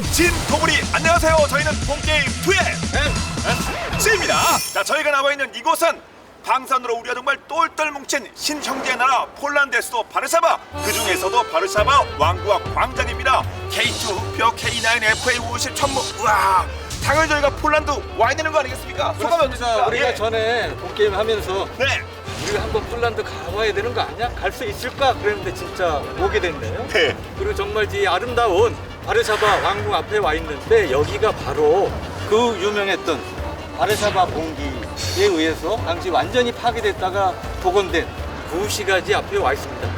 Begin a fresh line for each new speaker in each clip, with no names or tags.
진도구리 안녕하세요. 저희는 본게임 2의 MSC입니다. 자, 저희가 나와 있는 이곳은 방산으로 우리가 정말 똘똘 뭉친 신형제의 나라 폴란드의 수도 바르샤바, 그 중에서도 바르샤바 왕국악 광장입니다. K2, 뼈 K9, FA50 천무. 우와, 당연히 저희가 폴란드 와야 되는 거 아니겠습니까? 소감이 어떻습니까?
우리가
예.
전에 본게임 하면서
네.
우리가 한번 폴란드 가봐야 되는 거 아니야? 갈 수 있을까? 그랬는데 진짜 오게 됐네요.
네.
그리고 정말 이 아름다운 바르샤바 왕궁 앞에 와 있는데 여기가 바로 그 유명했던 바르샤바 봉기에 의해서 당시 완전히 파괴됐다가 복원된 구시가지 앞에 와 있습니다.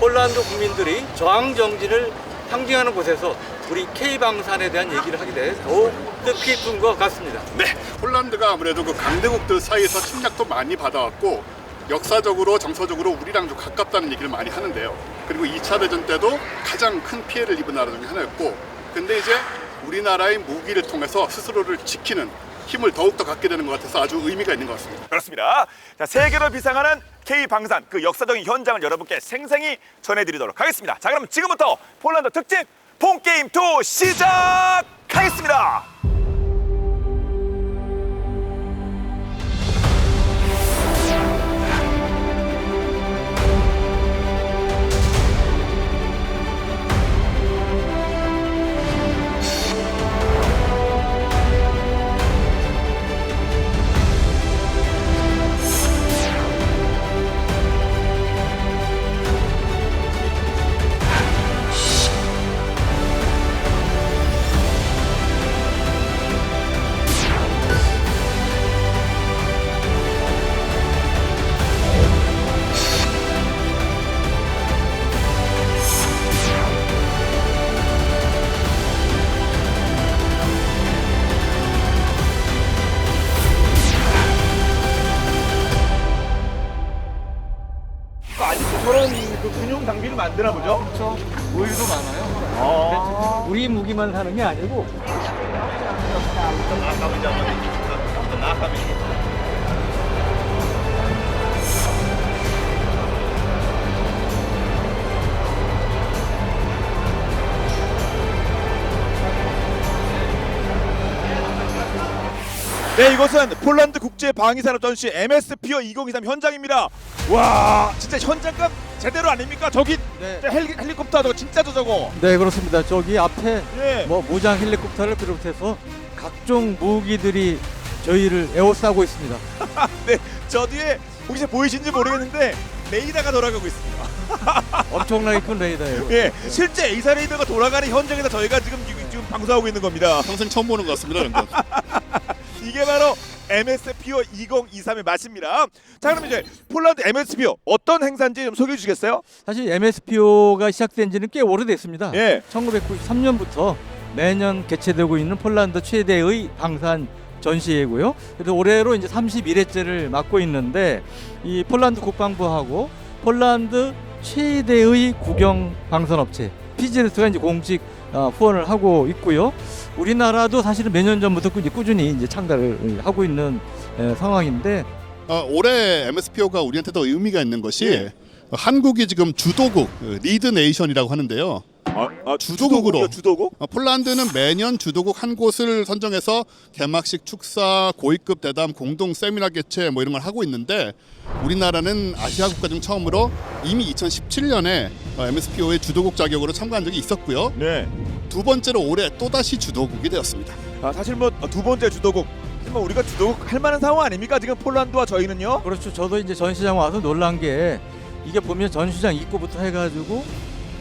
폴란드 국민들이 저항 정진을 상징하는 곳에서 우리 K방산에 대한 얘기를 하게 돼 더욱 뜻깊은 것 같습니다.
네.
폴란드가 아무래도 그 강대국들 사이에서 침략도 많이 받아왔고 역사적으로 정서적으로 우리랑 좀 가깝다는 얘기를 많이 하는데요. 그리고 2차 대전 때도 가장 큰 피해를 입은 나라 중에 하나였고, 근데 이제 우리나라의 무기를 통해서 스스로를 지키는 힘을 더욱더 갖게 되는 것 같아서 아주 의미가 있는 것 같습니다.
그렇습니다. 자, 세계로 비상하는 K방산 그 역사적인 현장을 여러분께 생생히 전해드리도록 하겠습니다. 자, 그럼 지금부터 폴란드 특집 본게임 2 시작하겠습니다. 아직도 저런 그 군용 장비를 만드나 보죠?
그렇죠. 오일도 많아요. 우리 무기만 사는 게 아니고
네, 이곳은 폴란드 국제 방위산업 전시 MS피어 2023 현장입니다. 와, 진짜 현장감 제대로 아닙니까? 저기
네.
헬리콥터 저거 진짜죠 저거?
네 그렇습니다. 저기 앞에
예.
뭐 무장 헬리콥터를 비롯해서 각종 무기들이 저희를 에워싸고 있습니다.
네, 저 뒤에 혹시 보이신지 모르겠는데 레이더가 돌아가고 있습니다.
엄청나게 큰 레이더예요.
예, 실제 에이사 레이더가 돌아가는 현장에서 저희가 지금 방송하고 있는 겁니다.
평생 처음 보는 것 같습니다. 이런 건.
이게 바로 MS피어 2023의 맛입니다. 자, 그럼 이제 폴란드 MS피어 어떤 행사인지 좀 소개해 주시겠어요?
사실 MSPO가 시작된 지는 꽤 오래됐습니다.
예.
1993년부터 매년 개최되고 있는 폴란드 최대의 방산 전시회고요. 그래서 올해로 이제 31회째를 맡고 있는데 이 폴란드 국방부하고 폴란드 최대의 국영 방산업체 PZ가 이제 공식 후원을 하고 있고요. 우리나라도 사실은 몇 년 전부터 꾸준히 이제 참가를 하고 있는 상황인데
올해 MSPO가 우리한테도 의미가 있는 것이
예.
한국이 지금 주도국 리드 네이션이라고 하는데요. 주도국으로.
주도국?
폴란드는 매년 주도국 한 곳을 선정해서 개막식, 축사, 고위급 대담, 공동 세미나 개최 뭐 이런 걸 하고 있는데 우리나라는 아시아 국가 중 처음으로 이미 2017년에 MSPO의 주도국 자격으로 참가한 적이 있었고요.
네.
두 번째로 올해 또다시 주도국이 되었습니다.
사실 뭐 두 번째 주도국, 뭐 우리가 주도국 할 만한 상황 아닙니까? 지금 폴란드와 저희는요.
그렇죠. 저도 이제 전시장 와서 놀란 게 이게 보면 전시장 입구부터 해가지고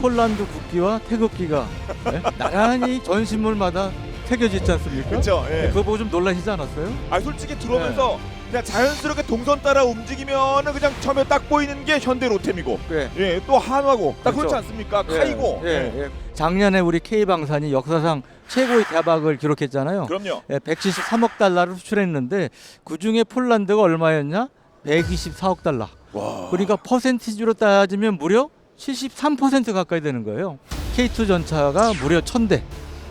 폴란드 국기와 태극기가 네? 나란히 전시물마다 새겨져 있지 않습니까?
그렇죠. 예.
그거 보고 좀 놀라시지 않았어요?
솔직히 들어오면서 그냥 자연스럽게 동선 따라 움직이면은 그냥 처음에 딱 보이는 게 현대 로템이고,
네.
예, 또 한화고, 딱
그렇죠.
그렇지 않습니까? 카이고.
예. 작년에 우리 K방산이 역사상 최고의 대박을 기록했잖아요.
그럼요.
173억 달러를 수출했는데 그 중에 폴란드가 얼마였냐? 124억 달러.
와.
그러니까 퍼센티지로 따지면 무려 73% 가까이 되는 거예요. K2 전차가 무려 1000대,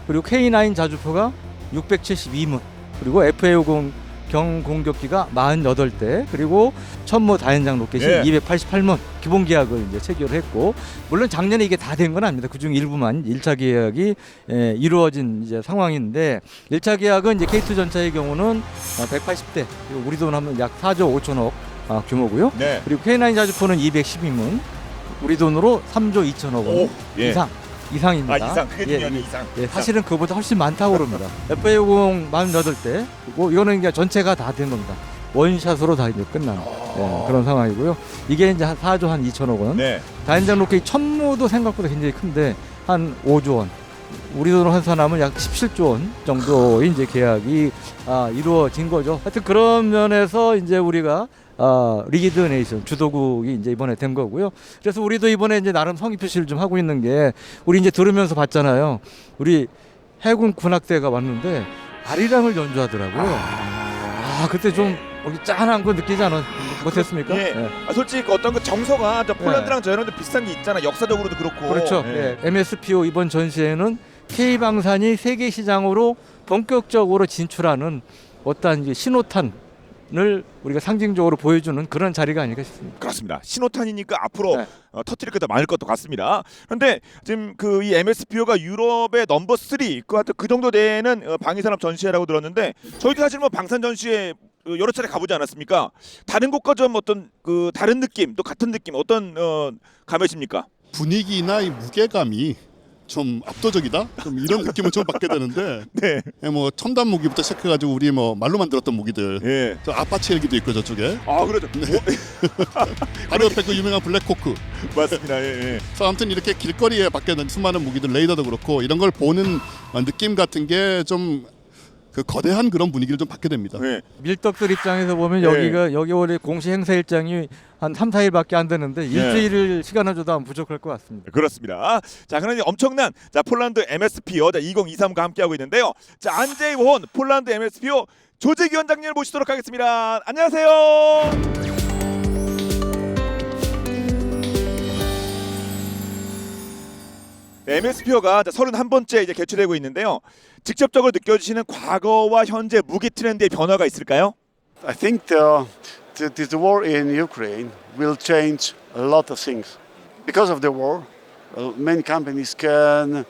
그리고 K9 자주포가 672문, 그리고 FA50 경공격기가 48대, 그리고 천무 다연장 로켓이
예.
288문 기본 계약을 이제 체결을 했고, 물론 작년에 이게 다 된 건 아닙니다. 그중 일부만 1차 계약이 이루어진 이제 상황인데, 1차 계약은 이제 K2전차의 경우는 180대, 그리고 우리 돈 하면 약 4조 5천억 규모고요.
네.
그리고 K9 자주포는 212문, 우리 돈으로 3조 2천억 원
예.
이상입니다.
이상. 크게 되면 이상.
예, 사실은 그보다 훨씬 많다고 그럽니다. FA50 48대, 그리고 이거는 그냥 전체가 다 된 겁니다. 원샷으로 다 이제 끝난 그런 상황이고요. 이게 이제 한 4조 한 2천억 원.
네.
다연장 로켓 천무도 생각보다 굉장히 큰데 한 5조 원. 우리 돈으로 환산하면 약 17조 원 정도의 이제 계약이 이루어진 거죠. 하여튼 그런 면에서 이제 우리가 리기드 네이션 주도국이 이제 이번에 된 거고요. 그래서 우리도 이번에 이제 나름 성의 표시를 좀 하고 있는 게, 우리 이제 들으면서 봤잖아요. 우리 해군 군악대가 왔는데 아리랑을 연주하더라고요. 그때 좀 짠한 거 느끼지 못했습니까?
예.
예.
솔직히 어떤 그 정서가 저 폴란드랑 저희랑 좀 비슷한 게 있잖아. 역사적으로도 그렇고.
그렇죠.
예.
예. MSPO 이번 전시회는 K방산이 세계 시장으로 본격적으로 진출하는 어떠한 신호탄을 우리가 상징적으로 보여주는 그런 자리가 아닐까 싶습니다.
그렇습니다. 신호탄이니까 앞으로
네.
터뜨릴 것도 많을 것도 같습니다. 그런데 지금 그 이 MSPO가 유럽의 넘버 3, 그 정도 되는 방위산업 전시회라고 들었는데, 저희도 사실 뭐 방산 전시회 여러 차례 가보지 않았습니까? 다른 곳과 좀 어떤 그 다른 느낌, 또 같은 느낌, 어떤 감이십니까?
분위기나 이 무게감이 좀 압도적이다. 좀 이런 느낌을 좀 받게 되는데,
네.
뭐 첨단 무기부터 시작해가지고 우리 뭐 말로만 들었던 무기들,
예.
저 아파치 헬기도 있고 저쪽에.
그렇죠.
바로 옆에 그 유명한 블랙호크.
맞습니다. 예.
그래서 아무튼 이렇게 길거리에 밖에는 수많은 무기들, 레이더도 그렇고 이런 걸 보는 느낌 같은 게 좀 그 거대한 그런 분위기를 좀 받게 됩니다.
예.
밀떡들 입장에서 보면
예.
여기 원래 공시 행사 일정이 한 3, 4일밖에 안 되는데 일주일을 시간을 줘도 안 부족할 것 같습니다.
그렇습니다. 자, 그럼 이제 엄청난 폴란드 MSPO 2023과 함께하고 있는데요. 자, 안제이 본 폴란드 MSPO 조직위원장님을 모시도록 하겠습니다. 안녕하세요. MSPO가 31번째 이제 개최되고 있는데요. 직접적으로 느껴지시는 과거와 현재 무기 트렌드의 변화가 있을까요?
I think the war in Ukraine will change a lot of things. Because of the war, many companies can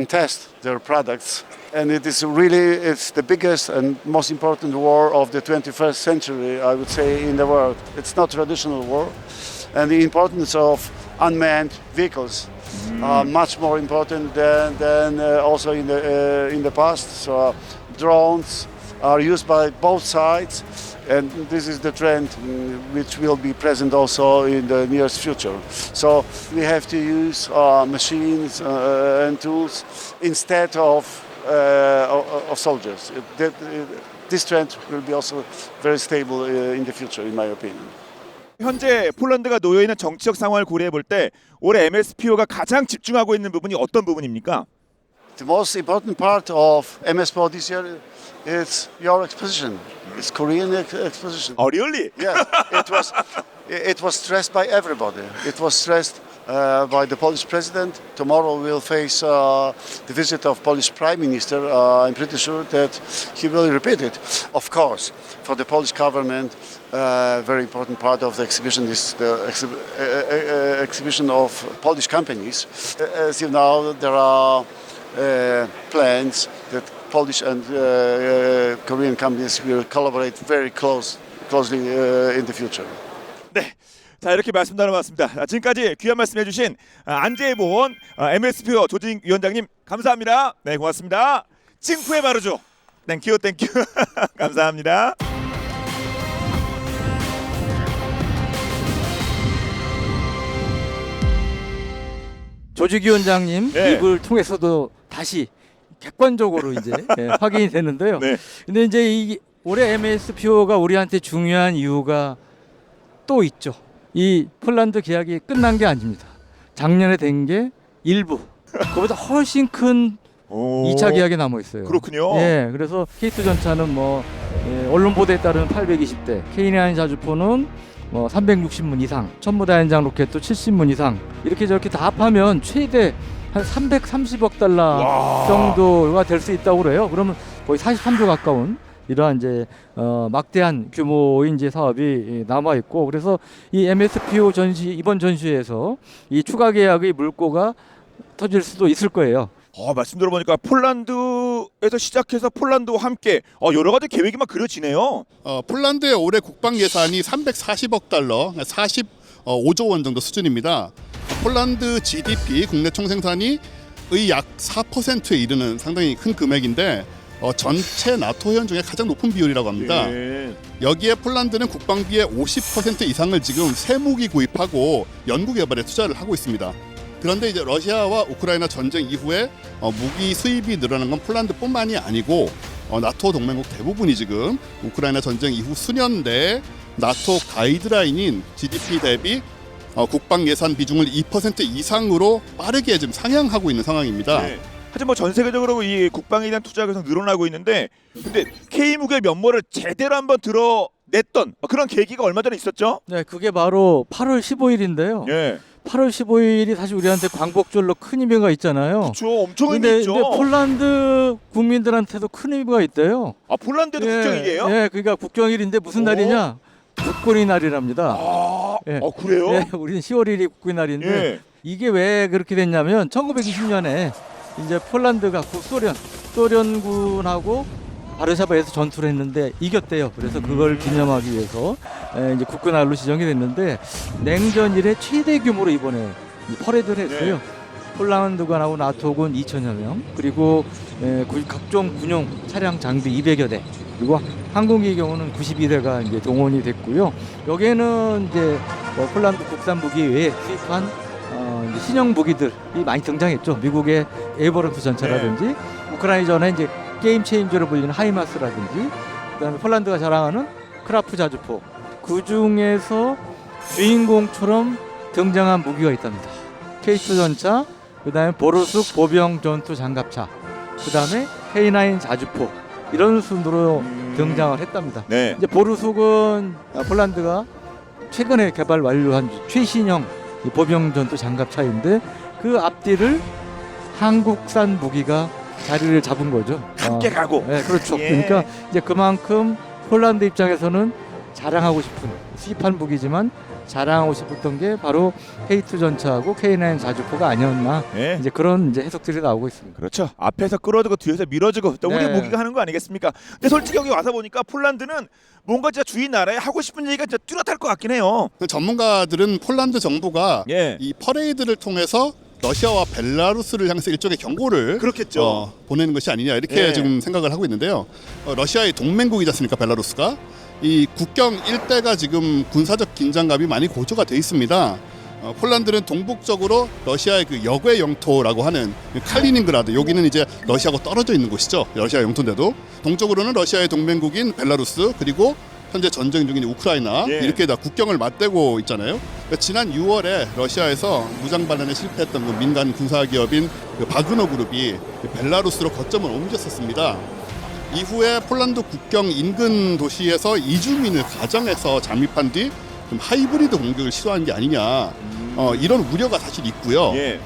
test their products, and it's the biggest and most important war of the 21st century, I would say, in the world. It's not traditional war, and the importance of unmanned vehicles are much more important than also in the past. So drones are used by both sides, and this is the trend which will be present also in the nearest future. So we have to use machines and tools instead of soldiers. This trend will be also very stable in the future, in my opinion.
현재 폴란드가 놓여 있는 정치적 상황을 고려해 볼 때 올해 MSPO가 가장 집중하고 있는 부분이 어떤 부분입니까?
The most important part of MSPO this year is your exposition. It's Korean exposition.
Really?
Yeah, it was stressed by everybody. It was stressed by the Polish president. Tomorrow we'll face the visit of Polish prime minister. I'm pretty sure that he will repeat it. Of course, for the Polish government, very important part of the exhibition is the exhibition of Polish companies. As you know, there are plans that Polish and Korean companies will collaborate very closely in the future.
네. 자, 이렇게 말씀 나눠봤습니다. 지금까지 귀한 말씀해주신 안제이 본 MSPO 조직위원장님 감사합니다. 네, 고맙습니다. 칭쿠에 마르죠. 땡큐. 감사합니다.
조직위원장님
네.
입을 통해서도 다시 객관적으로 이제 확인이 되는데요.
네.
근데 이제 올해 MSPO가 우리한테 중요한 이유가 또 있죠. 이 폴란드 계약이 끝난 게 아닙니다. 작년에 된 게 일부. 그보다 훨씬 큰 2차 계약이 남아 있어요.
그렇군요.
예, 그래서 K2 전차는 언론 보도에 따르면 820대, K9 자주포는 360문 이상, 천무다연장 로켓도 70문 이상, 이렇게 저렇게 다 합하면 최대 한 330억 달러
와.
정도가 될 수 있다고 그래요. 그러면 거의 43조 가까운 이러한 이제 막대한 규모의 이제 사업이 남아 있고, 그래서 이 MSPO 전시 이번 전시회에서 이 추가 계약의 물꼬가 터질 수도 있을 거예요.
말씀 들어보니까 폴란드에서 시작해서 폴란드와 함께 여러 가지 계획이 막 그려지네요.
폴란드의 올해 국방 예산이 340억 달러, 45조 원 정도 수준입니다. 폴란드 GDP 국내 총생산이 약 4%에 이르는 상당히 큰 금액인데 전체 나토 회원 중에 가장 높은 비율이라고 합니다.
예.
여기에 폴란드는 국방비의 50% 이상을 지금 새 무기 구입하고 연구 개발에 투자를 하고 있습니다. 그런데 이제 러시아와 우크라이나 전쟁 이후에 무기 수입이 늘어난 건 폴란드뿐만이 아니고 나토 동맹국 대부분이 지금 우크라이나 전쟁 이후 수년 내에 나토 가이드라인인 GDP 대비 국방 예산 비중을 2% 이상으로 빠르게 지금 상향하고 있는 상황입니다.
네. 하지만 뭐 전 세계적으로 이 국방에 대한 투자가 계속 늘어나고 있는데, 근데 K무기의 면모를 제대로 한번 드러냈던 그런 계기가 얼마 전에 있었죠?
네, 그게 바로 8월 15일인데요.
예.
8월 15일이 사실 우리한테 광복절로 큰 의미가 있잖아요.
그렇죠. 엄청 의미
근데
있죠.
폴란드 국민들한테도 큰 의미가 있대요.
폴란드도 국정일이에요?
예, 그러니까 국정일인데 무슨 날이냐? 국군의 날이랍니다. 예.
그래요?
예, 우리는 10월 1일이 국군의 날인데
예.
이게 왜 그렇게 됐냐면 1920년에 이제 폴란드가 소련군하고 바르샤바에서 전투를 했는데 이겼대요. 그래서 그걸 기념하기 위해서 이제 국군날로 지정이 됐는데, 냉전 이래 최대 규모로 이번에 퍼레이드를 했어요.
네.
폴란드군하고 나토군 2,000여 명, 그리고 각종 군용 차량 장비 200여 대, 그리고 항공기의 경우는 92대가 이제 동원이 됐고요. 여기에는 이제 폴란드 국산 무기 외에 수입한 이제 신형 무기들이 많이 등장했죠. 미국의 에버런트 전차라든지 우크라이나전에 이제 게임 체인저로 불리는 하이마스라든지, 그다음에 폴란드가 자랑하는 크라프 자주포, 그 중에서 주인공처럼 등장한 무기가 있답니다. K2 전차, 그다음에 보르숙 보병 전투 장갑차, 그다음에 K9 자주포, 이런 순으로 등장을 했답니다.
네.
이제 보르숙은 폴란드가 최근에 개발 완료한 최신형 보병 전투 장갑차인데, 그 앞뒤를 한국산 무기가 자리를 잡은 거죠.
함께 가고.
네, 그렇죠.
예.
그러니까 이제 그만큼 폴란드 입장에서는 자랑하고 싶은, 수입한 무기지만 자랑하고 싶었던 게 바로 K2 전차하고 K9 자주포가 아니었나,
예.
이제 그런 이제 해석들이 나오고 있습니다.
그렇죠. 앞에서 끌어주고 뒤에서 밀어주고 또 우리
네.
무기가 하는 거 아니겠습니까? 근데 솔직히 여기 와서 보니까 폴란드는 뭔가 진짜 주인 나라에 하고 싶은 얘기가 진짜 뚜렷할 것 같긴 해요.
전문가들은 폴란드 정부가
예.
이 퍼레이드를 통해서 러시아와 벨라루스를 향해서 일종의 경고를
그렇겠죠.
보내는 것이 아니냐 이렇게
예.
지금 생각을 하고 있는데요. 러시아의 동맹국이지 않습니까, 벨라루스가? 이 국경 일대가 지금 군사적 긴장감이 많이 고조가 돼 있습니다. 폴란드는 동북쪽으로 러시아의 그 역외 영토라고 하는 칼리닝그라드, 여기는 이제 러시아하고 떨어져 있는 곳이죠. 러시아 영토인데도 동쪽으로는 러시아의 동맹국인 벨라루스, 그리고 현재 전쟁 중인 우크라이나,
예.
이렇게 다 국경을 맞대고 있잖아요. 그러니까 지난 6월에 러시아에서 무장 반란에 실패했던 그 민간 군사 기업인 그 바그너 그룹이 벨라루스로 거점을 옮겼었습니다. 이후에 폴란드 국경 인근 도시에서 이주민을 가정해서 잠입한 뒤 좀 하이브리드 공격을 시도한 게 아니냐, 이런 우려가 사실 있고요.
예.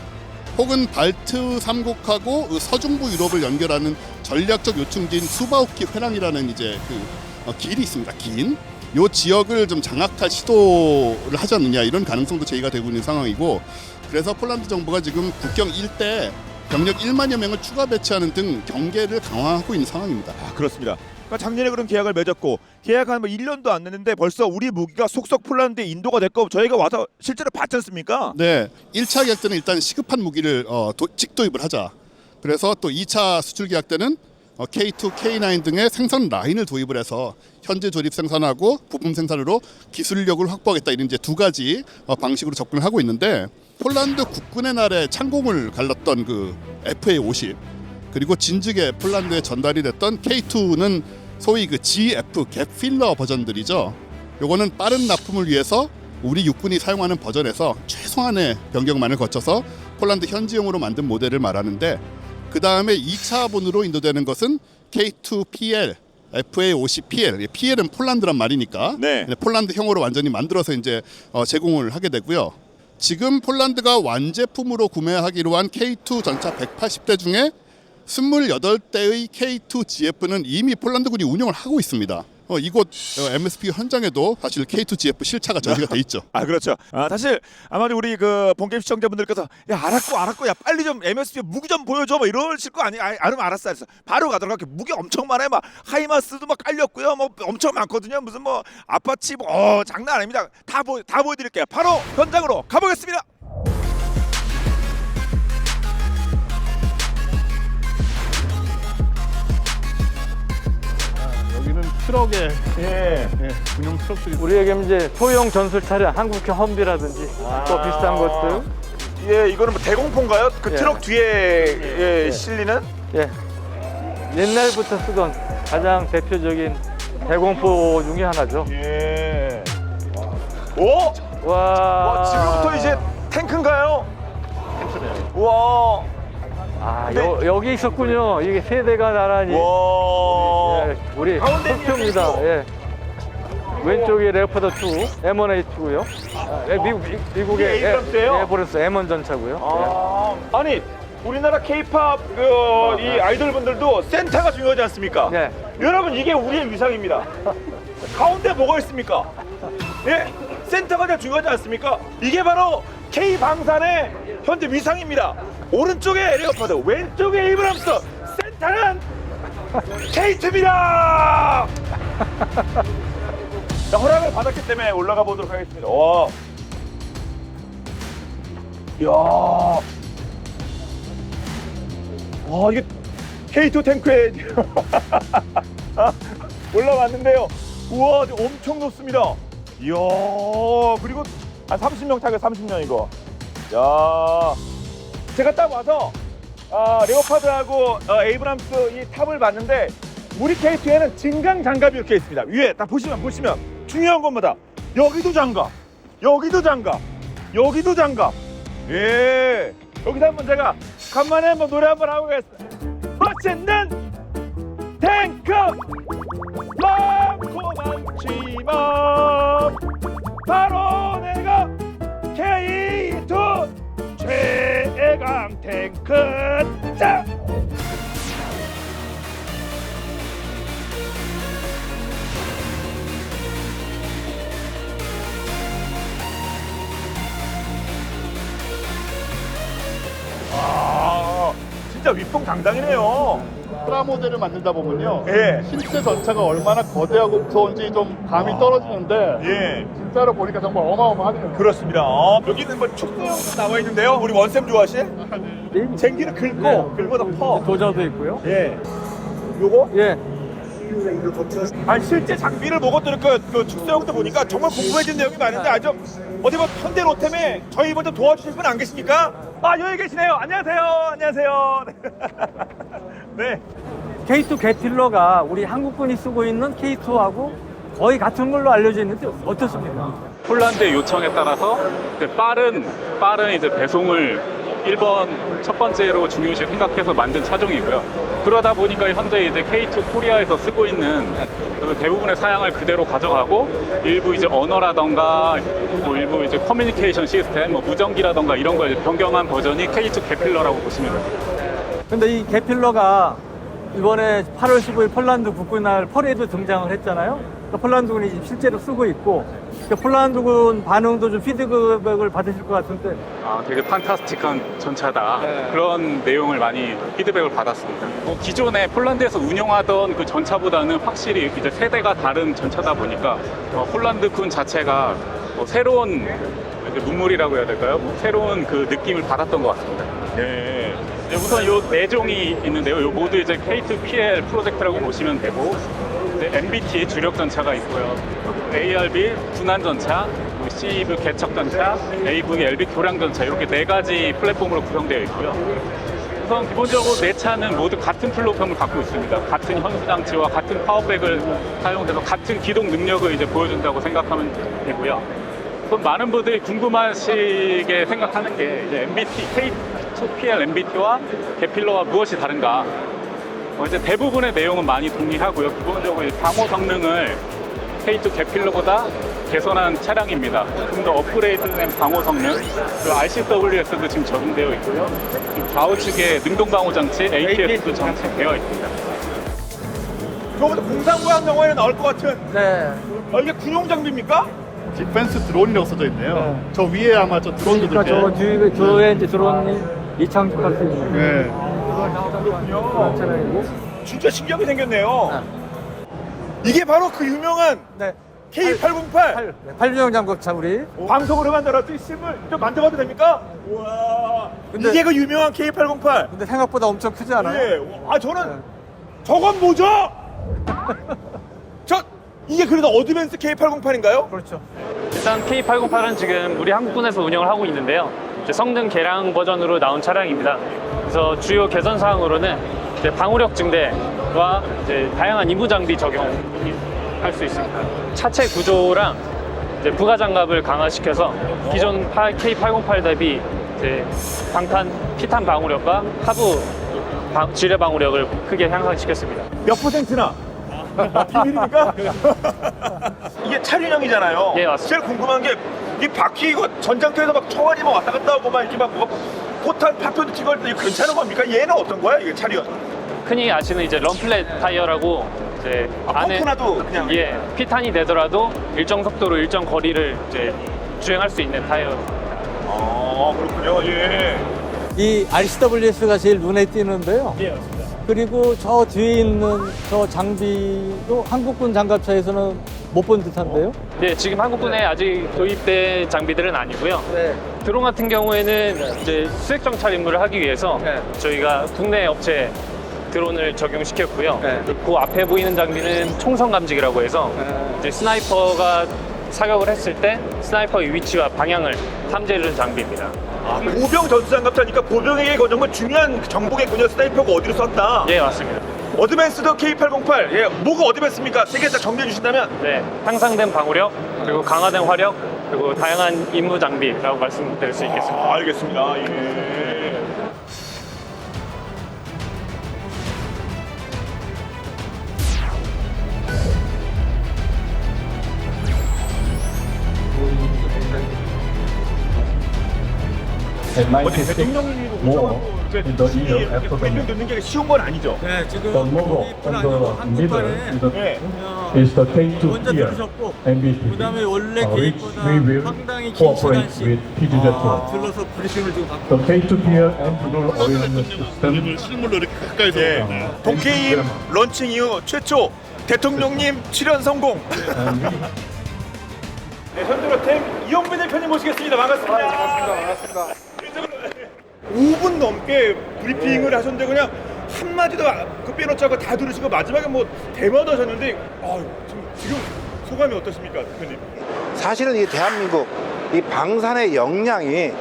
혹은 발트 3국하고 그 서중부 유럽을 연결하는 전략적 요충지인 수바우키 회랑이라는 이제 그 길이 있습니다. 긴 요 지역을 좀 장악할 시도를 하지 않느냐, 이런 가능성도 제기가 되고 있는 상황이고, 그래서 폴란드 정부가 지금 국경 일대에 병력 1만여 명을 추가 배치하는 등 경계를 강화하고 있는 상황입니다.
그렇습니다. 그러니까 작년에 그런 계약을 맺었고 계약한 뭐 1년도 안 됐는데 벌써 우리 무기가 속속 폴란드에 인도가 됐고 저희가 와서 실제로 봤지 않습니까?
네, 1차 계약 때는 일단 시급한 무기를 직도입을 하자. 그래서 또 2차 수출 계약 때는 K2, K9 등의 생산 라인을 도입을 해서 현재 조립 생산하고 부품 생산으로 기술력을 확보하겠다, 이런 이제 두 가지 방식으로 접근을 하고 있는데, 폴란드 국군의 날에 창공을 갈랐던 그 FA-50, 그리고 진즉에 폴란드에 전달이 됐던 K2는 소위 그 GF 갭 필러 버전들이죠. 요거는 빠른 납품을 위해서 우리 육군이 사용하는 버전에서 최소한의 변경만을 거쳐서 폴란드 현지용으로 만든 모델을 말하는데, 그 다음에 2차본으로 인도되는 것은 K2PL, FA50PL. PL은 폴란드란 말이니까
네.
폴란드형으로 완전히 만들어서 이제 제공을 하게 되고요. 지금 폴란드가 완제품으로 구매하기로 한 K2 전차 180대 중에 28대의 K2GF는 이미 폴란드군이 운영을 하고 있습니다. 이곳 MSP 현장에도 사실 K2GF 실차가 전시가 돼 있죠.
아 그렇죠. 사실 아마도 우리 그 본게임 시청자분들께서 야 알았고 야 빨리 좀 MSP 무기 좀 보여줘 뭐 이러실 거 아니 알았어. 바로 가도록 할게. 무기 엄청 많아요. 막 하이마스도 막 깔렸고요. 뭐 엄청 많거든요. 무슨 뭐 아파치 뭐 장난 아닙니다. 다 보여드릴게요. 바로 현장으로 가보겠습니다.
여기는 트럭에
예.
군용 트럭들이
우리에게 이제 소형 전술 차량, 한국형 험비라든지 또 비슷한 것들.
예, 이거는 뭐 대공포인가요? 그
예.
트럭 뒤에 실리는?
예. 옛날부터 쓰던 가장 대표적인 대공포 중에 하나죠.
예. 오? 와, 지금부터 이제 탱크인가요? 탱크네요. 와.
여기 있었군요. 이게 세대가 나란히.
와.
예, 우리
가운데
속표입니다.
있는
예. 왼쪽이 레오파드 2, M1A2고요. 미국의
에이브람스예요?
에버런스 M1 전차고요.
아니 우리나라 K-팝 이 아이돌분들도 센터가 중요하지 않습니까?
네.
여러분 이게 우리의 위상입니다. 가운데 뭐가 있습니까? 예, 센터가 제일 중요하지 않습니까? 이게 바로 K 방산의 현재 위상입니다. 오른쪽에 레오파드, 왼쪽에 에이브람스, 센터는 K2입니다. 자, 허락을 받았기 때문에 올라가 보도록 하겠습니다. 와. 이야. 와, 이게 K2 탱크에 올라왔는데요. 우와, 엄청 높습니다. 이야, 그리고 한 30명 타게 30명 이거. 야, 제가 딱 와서 레오파드하고 에이브람스 이 탑을 봤는데 우리 K2에는 진강 장갑이 이렇게 있습니다. 위에 딱 보시면 중요한 것마다 여기도 장갑, 여기도 장갑, 여기도 장갑. 예, 여기서 한번 제가 간만에 한번 노래 한번 하고 가겠습니다. 멋있는 탱크 많고 많지만 바로 내가 K2 최강 탱크. 자. 진짜 위풍당당이네요.
프라모델을 만들다 보면요.
예.
실제 전차가 얼마나 거대하고 무서운지 좀 감이 떨어지는데
예.
진짜로 보니까 정말 어마어마하네요.
그렇습니다. 여기는 뭐 축구용도 나와 있는데요. 우리 원쌤 좋아하시? 쟁기를 긁어서 퍼.
도저도 있고요.
예. 요거?
예.
실제 장비를 보고 또 그 축소용 때 보니까 정말 궁금해진 내용이 많은데 아주 어디 뭐 현대 로템에 저희 먼저 도와주실 분 안 계십니까? 여기 계시네요. 안녕하세요. 네.
K2 게필러가 우리 한국군이 쓰고 있는 K2하고 거의 같은 걸로 알려져 있는데 어떻습니까?
폴란드의 요청에 따라서 이제 빠른 이제 배송을 1번 첫 번째로 중요시 생각해서 만든 차종이고요. 그러다 보니까 현재 이제 K2 코리아에서 쓰고 있는 그 대부분의 사양을 그대로 가져가고 일부 이제 언어라던가 뭐 일부 이제 커뮤니케이션 시스템, 뭐 무전기라던가 이런 걸 변경한 버전이 K2 게필러라고 보시면 됩니다.
근데 이 게필러가 이번에 8월 15일 폴란드 국군날 퍼레이드 등장을 했잖아요. 그러니까 폴란드군이 지금 실제로 쓰고 있고 그러니까 폴란드군 반응도 좀 피드백을 받으실 것 같은데
되게 판타스틱한 전차다. 그런 내용을 많이 피드백을 받았습니다. 기존에 폴란드에서 운용하던 그 전차보다는 확실히 이제 세대가 다른 전차다 보니까 폴란드 군 자체가 새로운 눈물이라고 해야 될까요? 새로운 그 느낌을 받았던 것 같습니다. 네. 우선 요 4종이 있는데요. 요 모두 이제 K2PL 프로젝트라고 보시면 되고 MBT 주력 전차가 있고요. ARB 군안 전차, CEV 개척 전차, AV LB 교량 전차 이렇게 4가지 플랫폼으로 구성되어 있고요. 우선 기본적으로 4차는 모두 같은 플랫폼을 갖고 있습니다. 같은 현수 장치와 같은 파워백을 사용해서 같은 기동 능력을 이제 보여준다고 생각하면 되고요. 우선 많은 분들이 궁금하시게 생각하는 게 이제 MBT, K2PL MBT와 게필러와 무엇이 다른가? 이제 대부분의 내용은 많이 동일하고요. 기본적으로 방어 성능을 K2 게필러보다 개선한 차량입니다. 좀 더 업그레이드된 방호 성능, 그리고 RCWS도 지금 적용되어 있고요. 지금 좌우 측에 능동 방호 장치 ATS도 장착되어 있습니다.
저번에 공상과학 영화에 나올 것 같은
네.
이게 군용 장비입니까?
디펜스 드론이라고 써져 있네요. 저 위에 아마 저 드론도
그러니까 저 뒤에 이제 드론이 이창직할 수 있는
네.
그런 차량이고.
진짜 신기하게 생겼네요. 이게 바로 그 유명한
네.
K808
8륜형 장갑차 우리.
방송으로 만들었던 심을 좀 만져봐도 됩니까? 우와.
근데-
이게 그 유명한 K808.
근데 생각보다 엄청 크지 않아요?
예. 아 저는 저건 뭐죠? 이게 그래도 어드밴스 K808인가요?
그렇죠.
일단 K808은 지금 우리 한국군에서 운영을 하고 있는데요. 이제 성능 개량 버전으로 나온 차량입니다. 그래서 주요 개선 사항으로는 이제 방호력 증대와 이제 다양한 임무 장비 적용할 수 있습니다. 차체 구조랑 이제 부가 장갑을 강화시켜서 기존 K808 대비 이제 방탄, 피탄 방호력과 하부 지뢰 방호력을 크게 향상시켰습니다.
몇 %나? 비밀입니까? 이게 차륜형이잖아요.
예, 맞습니다.
제일 궁금한 게 이 바퀴 이거 전장터에서 막 총알이 막 왔다 갔다 하고 막 이렇게 막 포탄 파편도 튀고 할 때 이거 괜찮은 겁니까? 얘는 어떤 거야? 이게 차륜?
흔히 아시는 이제 럼플렛 타이어라고 이제
펌프나도 그냥
예 피탄이 되더라도 일정 속도로 일정 거리를 이제 주행할 수 있는 타이어입니다.
그렇군요. 예.
이 RCWS가 제일 눈에 띄는데요.
예 맞습니다.
그리고 저 뒤에 있는 저 장비도 한국군 장갑차에서는 못 본 듯한데요.
네 지금 한국군에 아직 도입된 장비들은 아니고요.
네.
드론 같은 경우에는 이제 수색 정찰 임무를 하기 위해서
네.
저희가 국내 업체 드론을 적용시켰고요.
네.
그 앞에 보이는 장비는 총성 감지기라고 해서 이제 스나이퍼가 사격을 했을 때 스나이퍼의 위치와 방향을 탐지해주는 장비입니다.
보병 전투장갑차니까 보병에게 그 정말 중요한 정보겠군요. 스나이퍼가 어디로 썼다.
예 맞습니다.
어드밴스드 K808. 예, 뭐가 어드밴스입니까? 세 개 다 정리해 주신다면?
네, 향상된 방호력, 그리고 강화된 화력, 그리고 다양한 임무 장비라고 말씀드릴 수 있겠습니다.
알겠습니다. 예.
and
어디
96
대통령이
more in the year after the
대통령 듣는 게 쉬운 건 아니죠.
네, 지금
The logo on the middle is the,
네.
is the K2
먼저
tier
들으셨고
MBT,
그다음에 원래
which
계획보다
we will
상당히 긴
cooperate
시간씩
with PGZ2.
들러서 브리핑을 지금 받고
The K2 tier anti-drone awareness system
실물로 이렇게 가까이서
예. 동케임 런칭 이후 최초 대통령님 출연 성공.
and we
네, 현대로템 이용배 대표님 모시겠습니다. 반갑습니다. 반갑습니다. 5분 넘게 브리핑을 하셨는데 그냥 한마디도 그 빼놓지 않고 다 들으시고 마지막에 뭐 대마도 하셨는데 지금 소감이 어떠십니까, 대표님?
사실은 이 대한민국 이 방산의 역량이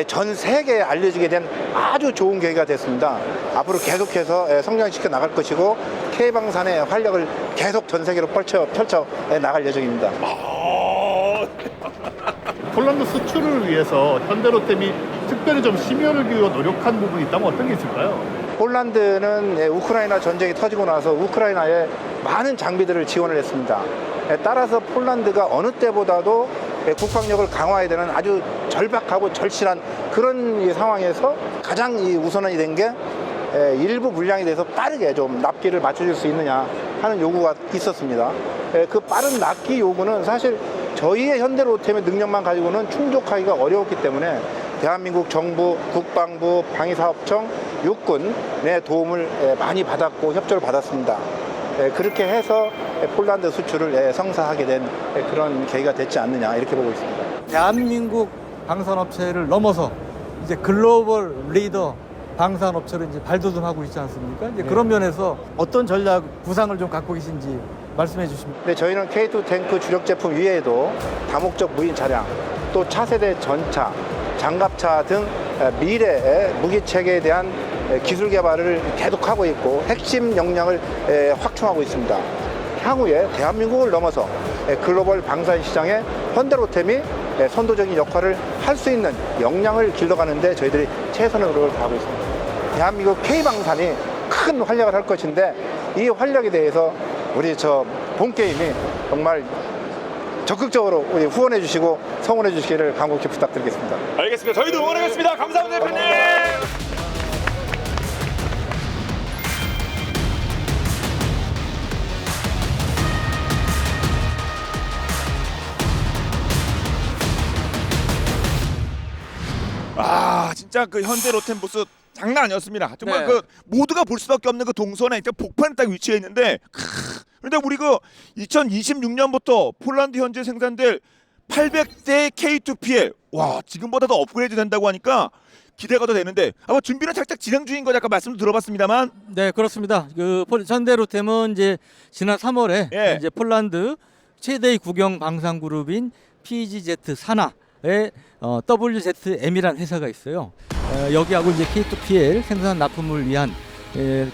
전 세계에 알려지게 된 아주 좋은 계기가 됐습니다. 앞으로 계속해서 성장시켜 나갈 것이고 K방산의 활력을 계속 전 세계로 펼쳐 나갈 예정입니다.
폴란드 수출을 위해서 현대로템이 특별히 좀 심혈을 기울여 노력한 부분이 있다면 어떤 게 있을까요?
폴란드는 우크라이나 전쟁이 터지고 나서 우크라이나에 많은 장비들을 지원을 했습니다. 따라서 폴란드가 어느 때보다도 국방력을 강화해야 되는 아주 절박하고 절실한 그런 이 상황에서 가장 이 우선이 된 게 일부 물량에 대해서 빠르게 좀 납기를 맞춰줄 수 있느냐 하는 요구가 있었습니다. 그 빠른 납기 요구는 사실 저희의 현대로템의 능력만 가지고는 충족하기가 어려웠기 때문에 대한민국 정부, 국방부, 방위사업청, 육군의 도움을 많이 받았고 협조를 받았습니다. 그렇게 해서 폴란드 수출을 성사하게 된 그런 계기가 됐지 않느냐 이렇게 보고 있습니다.
대한민국 방산업체를 넘어서 이제 글로벌 리더 방산업체로 이제 발돋움하고 있지 않습니까? 이제 그런 면에서 어떤 전략 구상을 좀 갖고 계신지 말씀해 주십니다.
네, 저희는 K2 탱크 주력 제품 위에도 다목적 무인 차량, 또 차세대 전차, 장갑차 등 미래의 무기 체계에 대한 기술 개발을 계속하고 있고 핵심 역량을 확충하고 있습니다. 향후에 대한민국을 넘어서 글로벌 방산 시장에 현대로템이 선도적인 역할을 할 수 있는 역량을 길러가는데 저희들이 최선의 노력을 다하고 있습니다. 대한민국 K방산이 큰 활약을 할 것인데 이 활약에 대해서 우리 본게임이 정말 적극적으로 우리 후원해 주시고 성원해 주시기를 간곡히 부탁드리겠습니다.
알겠습니다. 저희도 응원하겠습니다. 감사합니다, 대표님. 아, 진짜 그 현대 로템 부스 장난 아니었습니다. 정말
네.
그 모두가 볼 수밖에 없는 그 동선에 복판에 딱 위치해 있는데, 그런데 우리 그 2026년부터 폴란드 현재 생산될 800대 K2PL, 와, 지금보다 더 업그레이드 된다고 하니까 기대가 더 되는데, 아마 준비는 살짝 진행 중인 거 약간 말씀도 들어봤습니다만.
네, 그렇습니다. 현대로템은 이제 지난 3월에
예.
이제 폴란드 최대의 국영 방산 그룹인 PGZ 산하의 WZM이라는 회사가 있어요. 여기하고 이제 K2PL 생산 납품을 위한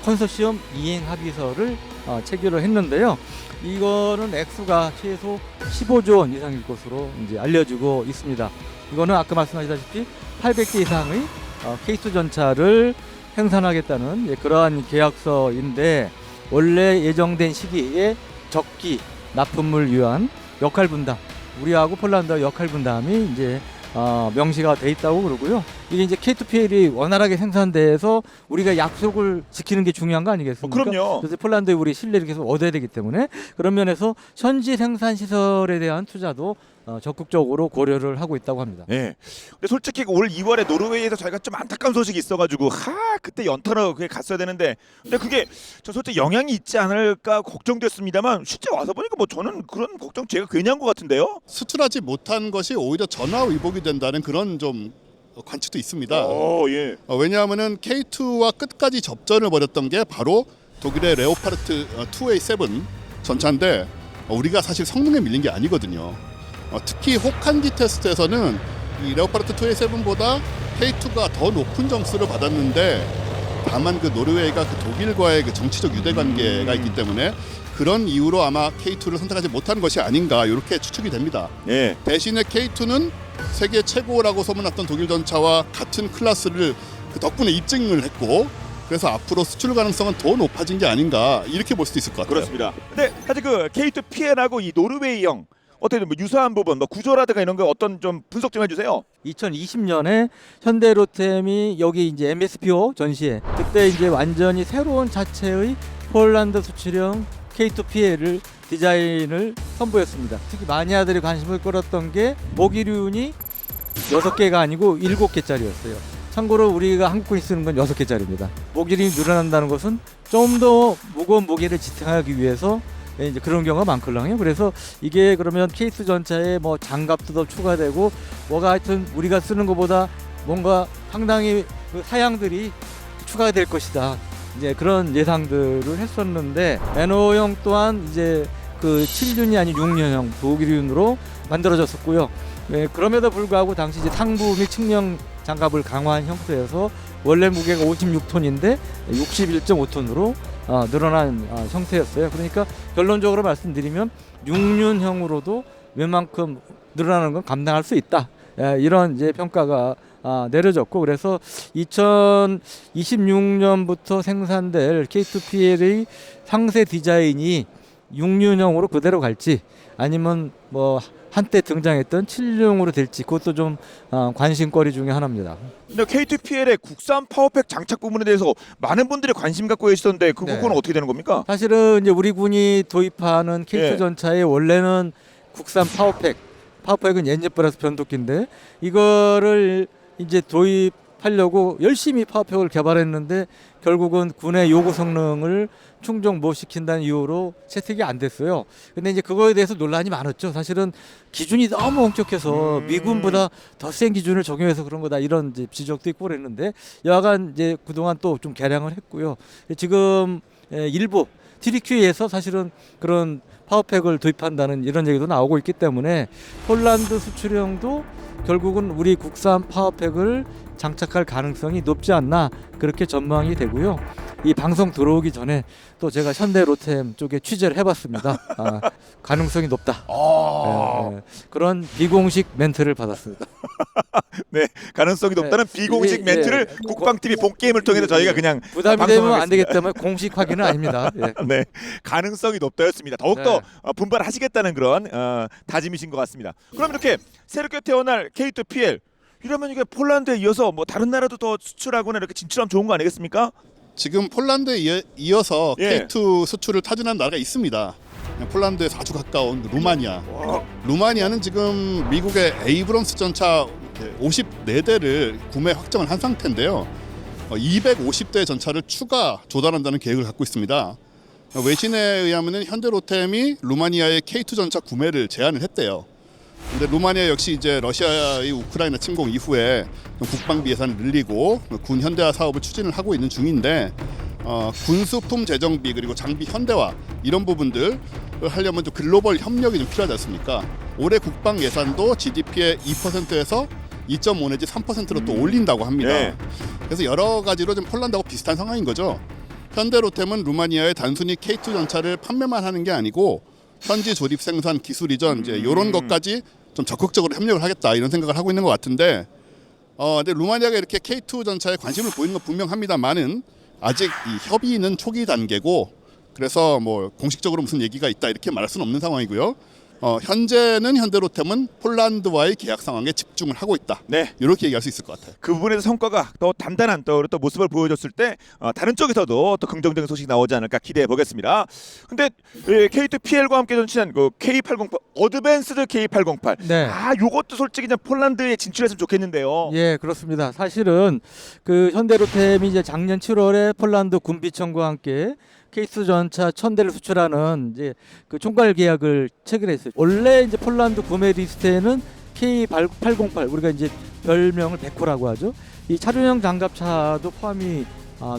컨소시엄 이행 합의서를 체결을 했는데요. 이거는 액수가 최소 15조 원 이상일 것으로 이제 알려지고 있습니다. 이거는 아까 말씀하셨다시피 800개 이상의 K2 전차를 생산하겠다는 그러한 계약서인데, 원래 예정된 시기에 적기 납품을 위한 역할 분담, 우리하고 폴란드와 역할 분담이 이제 명시가 돼 있다고 그러고요. 이게 이제 K2PL이 원활하게 생산돼서 우리가 약속을 지키는 게 중요한 거 아니겠습니까?
그럼요.
그래서 폴란드에 우리 신뢰를 계속 얻어야 되기 때문에 그런 면에서 현지 생산 시설에 대한 투자도 적극적으로 고려를 하고 있다고 합니다.
예. 근데 솔직히 올 2월에 노르웨이에서 저희가 좀 안타까운 소식이 있어가지고 그때 연타로 그게 갔어야 되는데, 근데 그게 저 솔직히 영향이 있지 않을까 걱정됐습니다만, 실제 와서 보니까 뭐 저는 그런 걱정 제가 괜히 한 것 같은데요.
수출하지 못한 것이 오히려 전화 위복이 된다는 그런 좀 관측도 있습니다.
예.
왜냐하면은 K2와 끝까지 접전을 벌였던 게 바로 독일의 레오파르트 2A7 전차인데, 우리가 사실 성능에 밀린 게 아니거든요. 특히 혹한기 테스트에서는 이 레오파르트 2A7보다 K2가 더 높은 점수를 받았는데, 다만 그 노르웨이가 그 독일과의 그 정치적 유대 관계가 있기 때문에 그런 이유로 아마 K2를 선택하지 못한 것이 아닌가, 이렇게 추측이 됩니다.
예.
대신에 K2는 세계 최고라고 소문났던 독일 전차와 같은 클래스를 그 덕분에 입증을 했고, 그래서 앞으로 수출 가능성은 더 높아진 게 아닌가, 이렇게 볼 수도 있을 것 같아요.
그렇습니다. 근데 사실 그 K2PL하고 이 노르웨이형 어떻게 뭐 유사한 부분, 뭐 구조라든가 이런 거 어떤 좀 분석 좀 해주세요.
2020년에 현대로템이 여기 이제 MSPO 전시회, 그때 이제 완전히 새로운 자체의 폴란드 수출형 K2PL을 디자인을 선보였습니다. 특히 마니아들이 관심을 끌었던 게 모기륜이 6개가 아니고 7개짜리였어요. 참고로 우리가 한국군이 쓰는 건 6개짜리입니다. 모기륜이 늘어난다는 것은 좀 더 무거운 무게를 지탱하기 위해서 이제 그런 경우가 많거든요. 그래서 이게 그러면 K2 전차에 뭐 장갑도 더 추가되고, 뭐가 하여튼 우리가 쓰는 것보다 뭔가 상당히 그 사양들이 추가될 것이다, 이제 그런 예상들을 했었는데, N5형 또한 이제 그 7륜이 아닌 6륜형 독일륜으로 만들어졌었고요. 그럼에도 불구하고 당시 이제 상부 및 측면 장갑을 강화한 형태여서 원래 무게가 56톤인데 61.5톤으로 늘어난 형태였어요. 그러니까 결론적으로 말씀드리면 6륜형으로도 웬만큼 늘어나는 건 감당할 수 있다, 이런 이제 평가가 내려졌고, 그래서 2026년부터 생산될 K2PL의 상세 디자인이 6륜형으로 그대로 갈지, 아니면 뭐 한때 등장했던 7륜형으로 될지, 그것도 좀 관심거리 중에 하나입니다.
근데 K2PL의 국산 파워팩 장착 부분에 대해서 많은 분들이 관심 갖고 계시던데 그
네.
부분은 어떻게 되는 겁니까?
사실은 이제 우리 군이 도입하는 K2
예.
전차에 원래는 국산 파워팩은 엔진 플러스 변속기인데, 이거를 이제 도입하려고 열심히 파워팩을 개발했는데 결국은 군의 요구 성능을 충족 못 시킨다는 이유로 채택이 안 됐어요. 근데 이제 그거에 대해서 논란이 많았죠. 사실은 기준이 너무 엄격해서 미군보다 더 센 기준을 적용해서 그런 거다, 이런 이제 지적도 있고 그랬는데, 여하간 이제 그동안 또 좀 개량을 했고요. 지금 일부 TDQ에서 사실은 그런 파워팩을 도입한다는 이런 얘기도 나오고 있기 때문에 폴란드 수출형도 결국은 우리 국산 파워팩을 장착할 가능성이 높지 않나 그렇게 전망이 되고요. 이 방송 들어오기 전에 또 제가 현대 로템 쪽에 취재를 해봤습니다. 가능성이 높다. 그런 비공식 멘트를 받았습니다.
네, 가능성이 높다는 비공식 멘트를 국방TV 본 게임을 통해서 저희가 그냥
부담이 되면 안 되기 때문에 공식 확인은 아닙니다.
네, 가능성이 높다였습니다. 더욱더 분발하시겠다는 그런 다짐이신 것 같습니다. 그럼 이렇게 새롭게 태어날 K2PL 이러면 이게 폴란드에 이어서 뭐 다른 나라도 더 수출하거나 이렇게 진출하면 좋은 거 아니겠습니까?
지금 폴란드에 이어서
예.
K2 수출을 타진한 나라가 있습니다. 폴란드에서 아주 가까운 루마니아. 루마니아는 지금 미국의 에이브럼스 전차 54대를 구매 확정을 한 상태인데요. 250대 전차를 추가 조달한다는 계획을 갖고 있습니다. 외신에 의하면 현대로템이 루마니아의 K2 전차 구매를 제안을 했대요. 근데 루마니아 역시 이제 러시아의 우크라이나 침공 이후에 국방비 예산을 늘리고 군 현대화 사업을 추진을 하고 있는 중인데 군수품 재정비 그리고 장비 현대화 이런 부분들 하려면 좀 글로벌 협력이 좀 필요하지 않습니까? 올해 국방 예산도 GDP의 2%에서 2.5 내지 3%로 또 올린다고 합니다.
네.
그래서 여러 가지로 좀 폴란드하고 비슷한 상황인 거죠. 현대로템은 루마니아에 단순히 K2 전차를 판매만 하는 게 아니고 현지 조립 생산 기술 이전 이제 이런 것까지 좀 적극적으로 협력을 하겠다 이런 생각을 하고 있는 것 같은데 근데 루마니아가 이렇게 K2 전차에 관심을 보이는 건 분명합니다만은 아직 이 협의는 초기 단계고 그래서 뭐 공식적으로 무슨 얘기가 있다 이렇게 말할 수는 없는 상황이고요. 현재는 현대로템은 폴란드와의 계약 상황에 집중을 하고 있다.
네.
이렇게 얘기할 수 있을 것 같아요.
그 부분에서 성과가 더 단단한 또 모습을 보여줬을 때 다른 쪽에서도 또 긍정적인 소식이 나오지 않을까 기대해 보겠습니다. 근데 K2PL과 함께 전시한 그 K808 어드밴스드 K808
네.
요것도 솔직히 이제 폴란드에 진출했으면 좋겠는데요.
예, 그렇습니다. 사실은 그 현대로템이 이제 작년 7월에 폴란드 군비청과 함께 K2 전차 1000대를 수출하는 이제 그 총괄 계약을 체결했어요. 원래 이제 폴란드 구매 리스트에는 K808 우리가 이제 별명을 백호라고 하죠. 이 차량용 장갑차도 포함이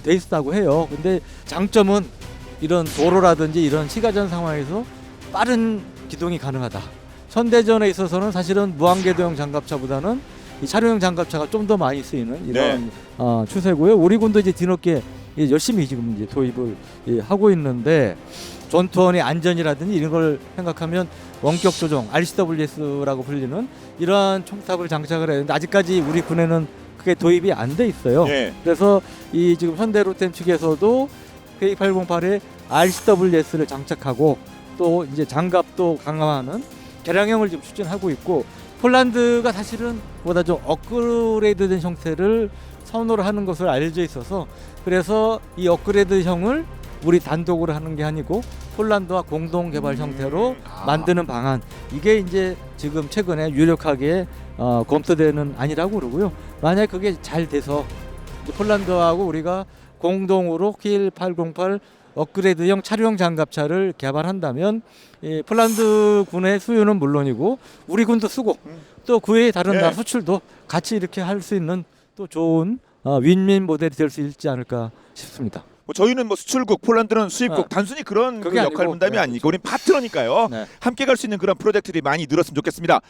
돼 있다고 해요. 근데 장점은 이런 도로라든지 이런 시가전 상황에서 빠른 기동이 가능하다. 현대전에 있어서는 사실은 무한궤도형 장갑차보다는 이 차량용 장갑차가 좀 더 많이 쓰이는 이런 추세고요. 우리 군도 이제 뒤늦게 열심히 지금 이제 도입을 하고 있는데 전투원의 안전이라든지 이런 걸 생각하면 원격 조종 RCWS라고 불리는 이러한 총탑을 장착을 했는데 아직까지 우리 군에는 그게 도입이 안 돼 있어요.
네.
그래서 이 지금 현대로템 측에서도 K808에 RCWS를 장착하고 또 이제 장갑도 강화하는 개량형을 지금 추진하고 있고 폴란드가 사실은 보다 좀 업그레이드된 형태를 선호를 하는 것을 알려져 있어서 그래서 이 업그레이드형을 우리 단독으로 하는 게 아니고 폴란드와 공동 개발 형태로 만드는 방안 이게 이제 지금 최근에 유력하게 검토되는 안이라고 그러고요. 만약 그게 잘 돼서 폴란드하고 우리가 공동으로 K808 업그레이드형 차량 장갑차를 개발한다면 폴란드 군의 수요는 물론이고 우리 군도 쓰고 또 그 외의 다른 나라 수출도 같이 이렇게 할 수 있는 또 좋은 윈윈 모델이 될 수 있지 않을까 싶습니다.
뭐 저희는 뭐 수출국, 폴란드는 수입국 단순히 그런 그 역할 분담이 아니고 우린 파트너니까요. 함께 갈 수 있는 그런 프로젝트들이 많이 늘었으면 좋겠습니다.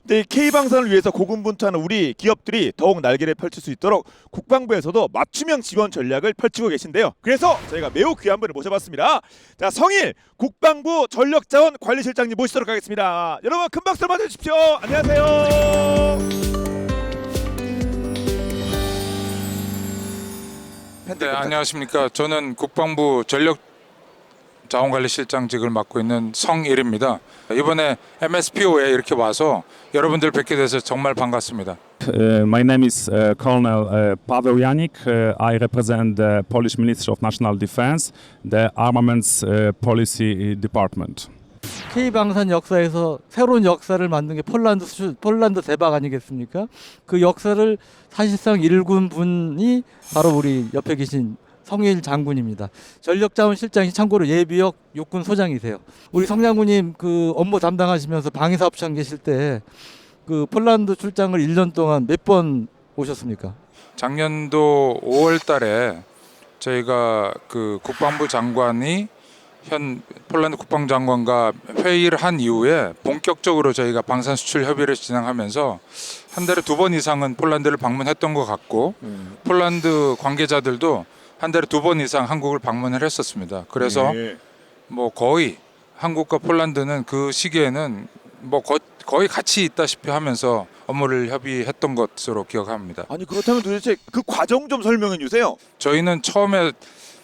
근데 K 방산을 위해서 고군분투하는 우리 기업들이 더욱 날개를 펼칠 수 있도록 국방부에서도 맞춤형 지원 전략을 펼치고 계신데요. 그래서 저희가 매우 귀한 분을 모셔봤습니다. 자, 성일 국방부 전력자원관리실장님 모시도록 하겠습니다. 여러분 큰 박수 맞아주십시오. 안녕하세요.
네, 안녕하십니까. 저는 국방부 전력자원관리실장직을 맡고 있는 성일입니다. 이번에 MSPO에 이렇게 와서 여러분들 뵙게 돼서 정말 반갑습니다.
My name is Colonel Paweł Janik. I represent the Polish Ministry of National Defense, the Armaments Policy Department.
K방산 역사에서 새로운 역사를 만든 게 폴란드 대박 아니겠습니까? 그 역사를 사실상 일군 분이 바로 우리 옆에 계신 성일 장군입니다. 전력자원실장이 참고로 예비역 육군 소장이세요. 우리 성 장군님 그 업무 담당하시면서 방위사업청 계실 때 그 폴란드 출장을 1년 동안 몇 번 오셨습니까?
작년도 5월 달에 저희가 그 국방부 장관이 현 폴란드 국방장관과 회의를 한 이후에 본격적으로 저희가 방산 수출 협의를 진행하면서 한 달에 2번 이상은 폴란드를 방문했던 것 같고 폴란드 관계자들도 한 달에 2번 이상 한국을 방문을 했었습니다. 그래서 뭐 거의 한국과 폴란드는 그 시기에는 뭐 거의 같이 있다시피 하면서 업무를 협의했던 것으로 기억합니다.
아니 그렇다면 도대체 그 과정 좀 설명해 주세요.
저희는 처음에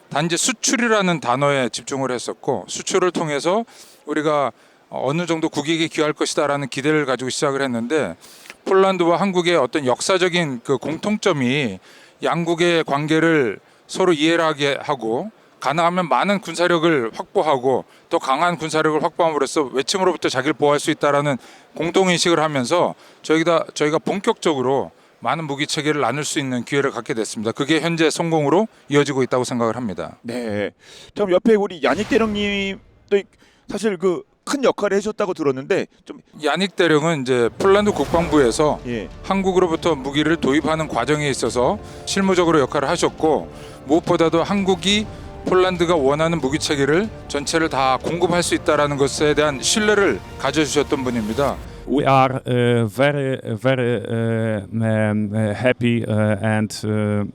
단지 수출이라는 단어에 집중을 했었고 수출을 통해서 우리가 어느 정도 국익에 기여할 것이다라는 기대를 가지고 시작을 했는데 폴란드와 한국의 어떤 역사적인 그 공통점이 양국의 관계를 서로 이해하게 하고 가능하면 많은 군사력을 확보하고 더 강한 군사력을 확보함으로써 외침으로부터 자기를 보호할 수 있다라는 공동인식을 하면서 저희가 본격적으로 많은 무기 체계를 나눌 수 있는 기회를 갖게 됐습니다. 그게 현재 성공으로 이어지고 있다고 생각을 합니다.
네. 그럼 옆에 우리 야닉 대령님도 사실 그 큰 역할을 해주셨다고 들었는데 좀
야닉 대령은 이제 폴란드 국방부에서
예.
한국으로부터 무기를 도입하는 과정에 있어서 실무적으로 역할을 하셨고 무엇보다도 한국이 폴란드가 원하는 무기 체계를 전체를 다 공급할 수 있다라는 것에 대한 신뢰를 가져주셨던 분입니다.
We are very happy and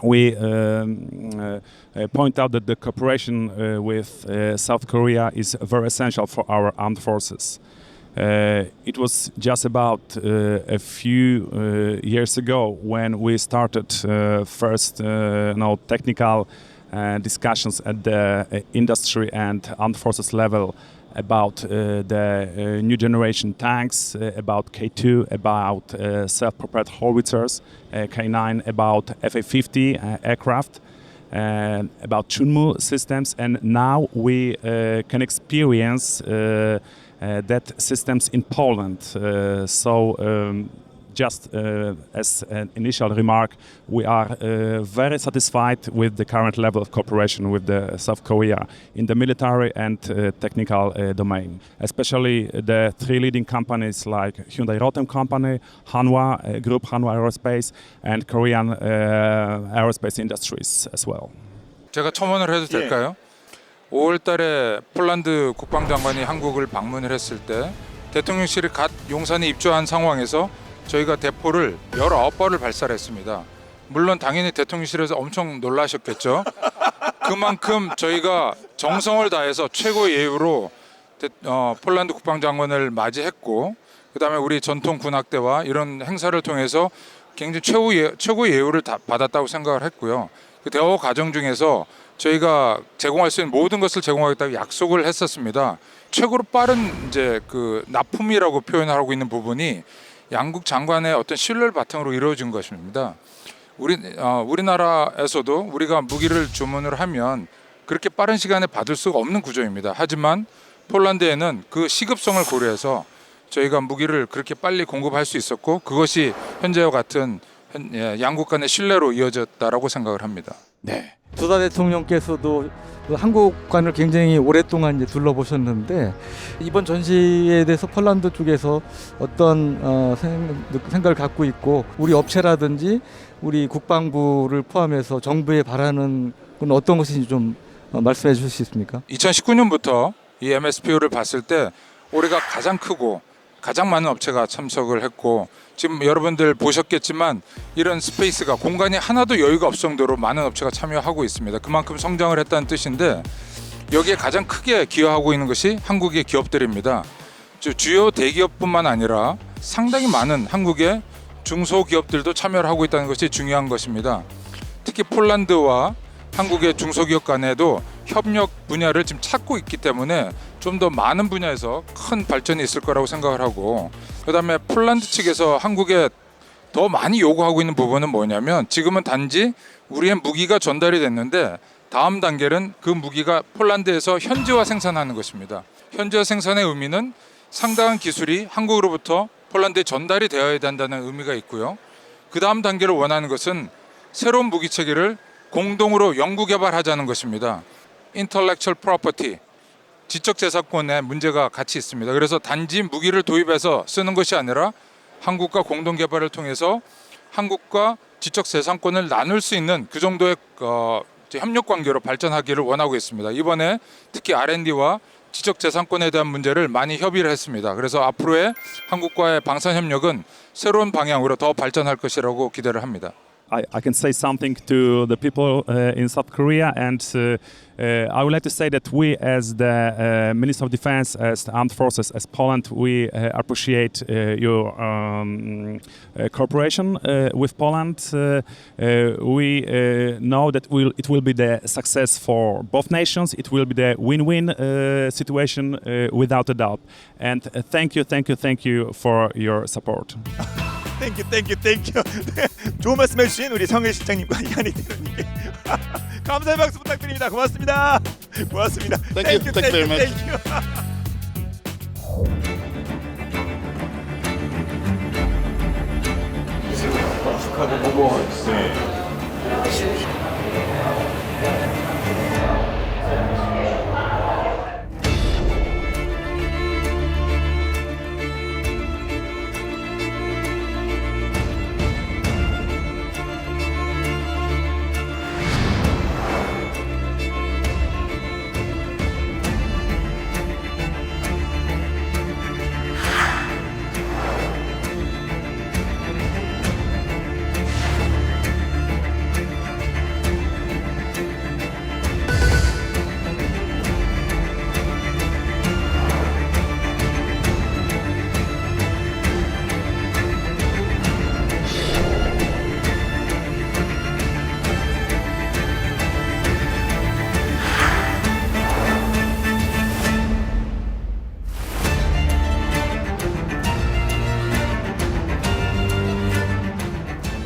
we point out that the cooperation with South Korea is very essential for our armed forces. It was just about a few years ago when we started first technical discussions at the industry and armed forces level about the new generation tanks, about K2, about self-propelled howitzers, K9, about FA-50 aircraft, about Chunmoo systems, and now we can experience that systems in Poland. Just as an initial remark, we are very satisfied with the current level of cooperation with the South Korea in the military and technical domain. Especially the 3 leading companies like Hyundai Rotem Company, Hanwha Group, Hanwha Aerospace, and Korean aerospace industries as well.
제가 첨언을 해도 될까요? 5월달에 폴란드 국방장관이 한국을 방문을 했을 때 대통령실이 갓 용산에 입주한 상황에서 저희가 대포를 19발을 발사했습니다. 물론 당연히 대통령실에서 엄청 놀라셨겠죠. 그만큼 저희가 정성을 다해서 최고의 예우로 폴란드 국방장관을 맞이했고 그다음에 우리 전통 군악대와 이런 행사를 통해서 굉장히 최고의 예우를 받았다고 생각을 했고요. 그 대화 과정 중에서 저희가 제공할 수 있는 모든 것을 제공하겠다고 약속을 했었습니다. 최고로 빠른 이제 그 납품이라고 표현하고 있는 부분이 양국 장관의 어떤 신뢰를 바탕으로 이루어진 것입니다. 우리나라에서도 우리가 무기를 주문을 하면 그렇게 빠른 시간에 받을 수가 없는 구조입니다. 하지만 폴란드에는 그 시급성을 고려해서 저희가 무기를 그렇게 빨리 공급할 수 있었고 그것이 현재와 같은 양국 간의 신뢰로 이어졌다라고 생각을 합니다.
네.
두다 대통령께서도 그 한국관을 굉장히 오랫동안 이제 둘러보셨는데 이번 전시에 대해서 폴란드 쪽에서 어떤 생각을 갖고 있고 우리 업체라든지 우리 국방부를 포함해서 정부에 바라는 건 어떤 것인지 좀 말씀해 주실 수 있습니까?
2019년부터 이 MSPO를 봤을 때 올해가 가장 크고 가장 많은 업체가 참석을 했고 지금 여러분들 보셨겠지만 이런 스페이스가 공간이 하나도 여유가 없을 정도로 많은 업체가 참여하고 있습니다. 그만큼 성장을 했다는 뜻인데 여기에 가장 크게 기여하고 있는 것이 한국의 기업들입니다. 주요 대기업뿐만 아니라 상당히 많은 한국의 중소기업들도 참여를 하고 있다는 것이 중요한 것입니다. 특히 폴란드와 한국의 중소기업 간에도 협력 분야를 지금 찾고 있기 때문에 좀 더 많은 분야에서 큰 발전이 있을 거라고 생각을 하고 그다음에 폴란드 측에서 한국에 더 많이 요구하고 있는 부분은 뭐냐면 지금은 단지 우리의 무기가 전달이 됐는데 다음 단계는 그 무기가 폴란드에서 현지화 생산하는 것입니다. 현지화 생산의 의미는 상당한 기술이 한국으로부터 폴란드에 전달이 되어야 된다는 의미가 있고요. 그 다음 단계를 원하는 것은 새로운 무기 체계를 공동으로 연구 개발하자는 것입니다. Intellectual Property, 지적재산권의 문제가 같이 있습니다. 그래서 단지 무기를 도입해서 쓰는 것이 아니라 한국과 공동 개발을 통해서 한국과 지적재산권을 나눌 수 있는 그 정도의 협력 관계로 발전하기를 원하고 있습니다. 이번에 특히 R&D와 지적재산권에 대한 문제를 많이 협의를 했습니다. 그래서 앞으로의 한국과의 방산 협력은 새로운 방향으로 더 발전할 것이라고 기대를 합니다.
I can say something to the people in South Korea, and I would like to say that we, as the Minister of Defense, as the Armed Forces, as Poland, we appreciate your cooperation with Poland. We know that it will be the success for both nations. It will be the win-win situation without a doubt. And thank you for your support.
땡큐. 네, 좋은 말씀 해주신 우리 성일 실장님과 이한희 대표님께 감사의 박수 부탁드립니다. 고맙습니다.
Thank you very much.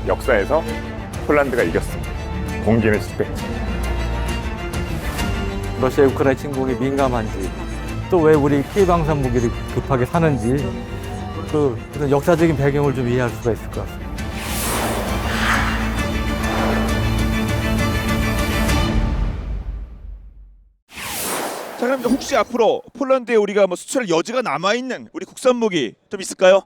역사에서 폴란드가 이겼습니다. 공기는 실패했죠.
러시아 우크라이나 침공이 민감한지 또 왜 우리 피방산 무기를 급하게 사는지 그런 역사적인 배경을 좀 이해할 수가 있을 것 같습니다.
자, 그럼 혹시 앞으로 폴란드에 우리가 뭐 수출 여지가 남아 있는 우리 국산 무기 좀 있을까요?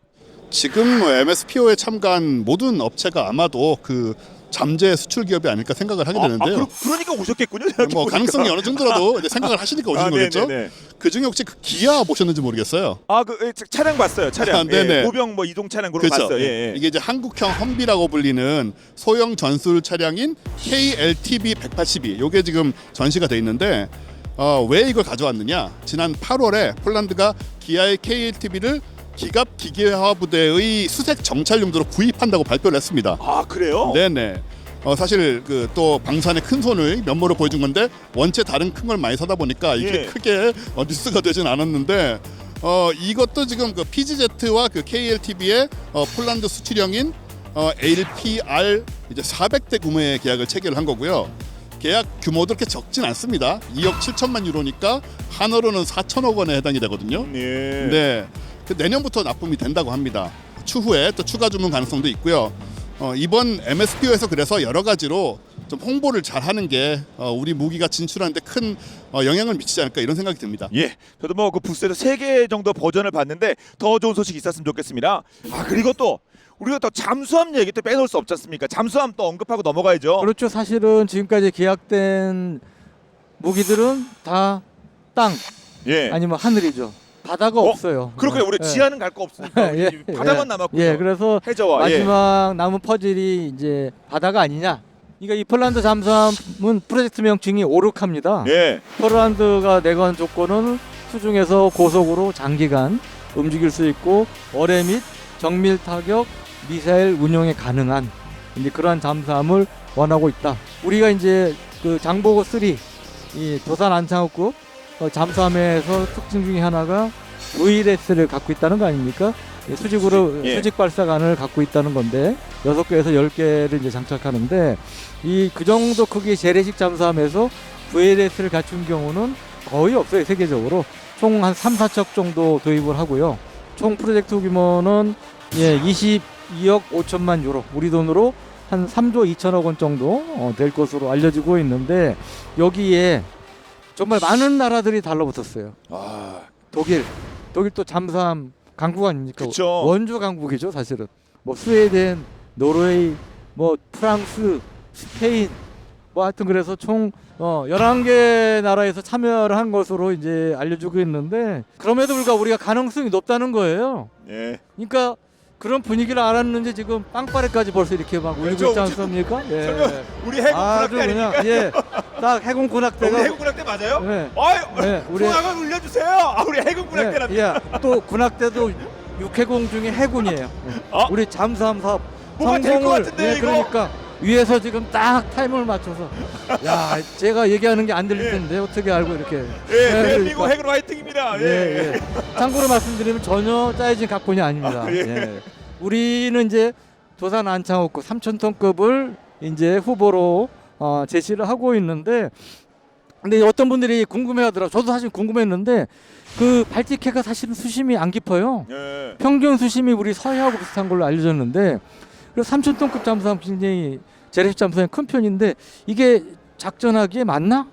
지금 MSPO에 참가한 모든 업체가 아마도 그 잠재 수출 기업이 아닐까 생각을 하게 되는데요.
그러니까 오셨겠군요.
뭐 가능성이 어느 정도라도 이제 생각을 하시니까 오시는 거겠죠.
네네네.
그 중에 혹시 그 기아 보셨는지 모르겠어요.
그 차량 봤어요. 차량.
네네.
보병 뭐 이동 차량 그런
그렇죠.
거 봤어요. 예.
이게 이제 한국형 험비라고 불리는 소형 전술 차량인 KLTB 182. 요게 지금 전시가 돼 있는데 왜 이걸 가져왔느냐? 지난 8월에 폴란드가 기아의 KLTB를 기갑 기계화 부대의 수색 정찰용도로 구입한다고 발표를 했습니다.
아, 그래요?
네네. 사실 그 또 방산의 큰 손을 면모로 보여준 건데 원체 다른 큰 걸 많이 사다 보니까 이게 크게 뉴스가 되진 않았는데 이것도 지금 그 PGZ와 그 KLTB의 폴란드 수출형인 ALPR 이제 400대 구매 계약을 체결한 거고요. 계약 규모도 그렇게 적진 않습니다. 2억 7천만 유로니까 한화로는 4천억 원에 해당이 되거든요. 네. 그 내년부터 납품이 된다고 합니다. 추후에 또 추가 주문 가능성도 있고요. 이번 MSPO에서 그래서 여러 가지로 좀 홍보를 잘하는 게 우리 무기가 진출하는데 큰 영향을 미치지 않을까 이런 생각이 듭니다.
예, 저도 뭐 그 부스에서 3개 정도 버전을 봤는데 더 좋은 소식이 있었으면 좋겠습니다. 그리고 또 우리가 또 잠수함 얘기 또 빼놓을 수 없지 않습니까? 잠수함 또 언급하고 넘어가야죠.
그렇죠. 사실은 지금까지 계약된 무기들은 다 땅 아니면 하늘이죠. 바다가 없어요.
그렇군요. 우리 지하는 갈 거 없으니까 바다만 남았군요.
그래서
해저와
마지막 남은 퍼즐이 이제 바다가 아니냐. 그러니까 이 폴란드 잠수함은 프로젝트 명칭이 오르카입니다. 폴란드가 내건 조건은 수중에서 고속으로 장기간 움직일 수 있고 어뢰 및 정밀 타격 미사일 운용에 가능한 이제 그러한 잠수함을 원하고 있다. 우리가 이제 그 장보고 3 이 도산 안창호급 잠수함에서 특징 중에 하나가 VLS를 갖고 있다는 거 아닙니까? 수직으로 수직 발사관을 갖고 있다는 건데 6개에서 10개를 이제 장착하는데 그 정도 크기의 재래식 잠수함에서 VLS를 갖춘 경우는 거의 없어요. 세계적으로 총 한 3, 4척 정도 도입을 하고요. 총 프로젝트 규모는 22억 5천만 유로, 우리 돈으로 한 3조 2천억 원 정도 될 것으로 알려지고 있는데 여기에 정말 많은 나라들이 달라붙었어요. 독일 또 잠수함 강국 아닙니까?
그쵸.
원조 강국이죠, 사실은. 뭐 스웨덴, 노르웨이, 뭐 프랑스, 스페인, 뭐 하여튼 그래서 총 11개 나라에서 참여를 한 것으로 이제 알려주고 있는데 그럼에도 불구하고 우리가 가능성이 높다는 거예요.
예.
그러니까 그런 분위기를 알았는지 지금 빵빠레까지 벌써 이렇게 막 울리고
그렇죠.
있지 않습니까? 예.
설마 우리 해군
아주
군악대
그냥
아닙니까?
예, 딱 해군
우리
군악대가
해군 군악대 맞아요?
네.
아유,
네, 우리
통화가 울려주세요. 아, 우리 해군 군악대랍니다.
예, 또 군악대도 육해공 중에 해군이에요.
어?
우리 잠수함 사업
뭐가 될것 같은데요, 이거?
그러니까 위에서 지금 딱 타이밍을 맞춰서 야 제가 얘기하는 게 안 들릴 텐데 어떻게 알고 이렇게
예,
네,
대한민국
그러니까.
해군 화이팅입니다. 예.
예, 예. 참고로 말씀드리면 전혀 짜여진 각본이 아닙니다.
아, 예.
예. 우리는 이제 도산 안창호급 3,000톤급을 이제 후보로 제시를 하고 있는데 근데 어떤 분들이 궁금해하더라고요. 저도 사실 궁금했는데 그 발틱해가 사실은 수심이 안 깊어요.
예.
평균 수심이 우리 서해하고 비슷한 걸로 알려졌는데 그래서 3,000톤급 잠수함 굉장히 재래식 잠수함이 큰 편인데 이게 작전하기에 맞나?